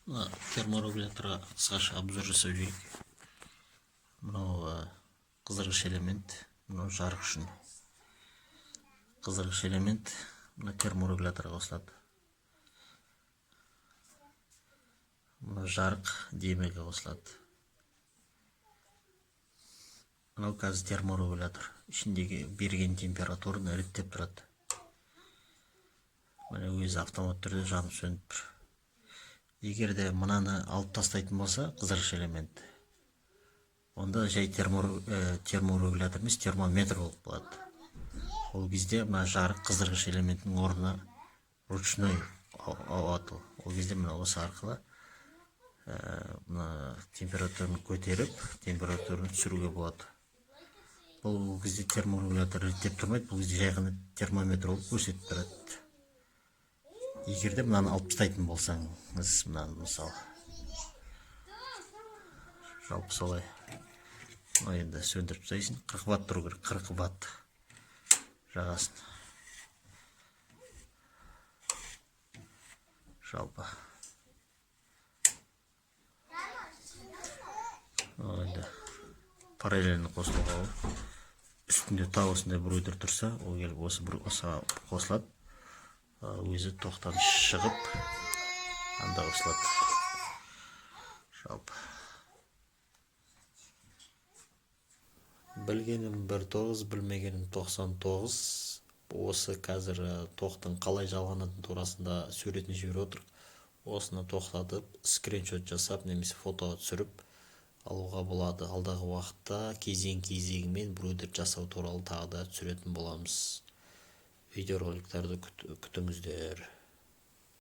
Терморегуляторға қысқаша обзор жасап жейік. Мынау қыздырғыш элемент, мынау жарық үшін. Қыздырғыш элемент мына терморегуляторға қосылады. Мына жарық демеге қосылады. Мынау қазір терморегулятор. Ішіндегі берген температураны реттеп тұрады. Мына өзі автомат түрде жанып сөніп тұр. Егер де мынаны алып тастайтын болса, қыздырғыш элемент, онда жай терморегулятор емес, термометр болып болады. Ол кезде мына жарық қыздырғыш элементінің орнына ручной ауады. Ол кезде мына осы арқылы мына температураны көтеріп, температураны түсіруге болады. Бұл кезде терморегулятор реттеп тұрмайды, бұл кезде жай ғана термометр болып көрсетіп тұрады. Егер де мынаны алып тастайтын болсаңыз, мынаны мысалы, жалпы солай. Енді сөндіріп тастайсың, 40 ватт тұру керек, 40 ватт жағасын. Жалпы. Енді параллельно қосылуға болады. Үстінде тағы осындай брудер тұрса, ол келіп осы қосылады. Өзі тоқтан шығып, анда қосылады. Жалпы. Білгенім 1.9, білмегенім 99. Осы қазір тоқтың қалай жалғанатын турасында суретін жіберіп отыр. Осыны тоқтатып, скриншот жасап, немесе фотоға түсіріп алуға болады. Алдағы уақытта кезең-кезеңімен брудер жасау туралы тағы да түсіретін боламыз. Видеороликтарды күтіңіздер.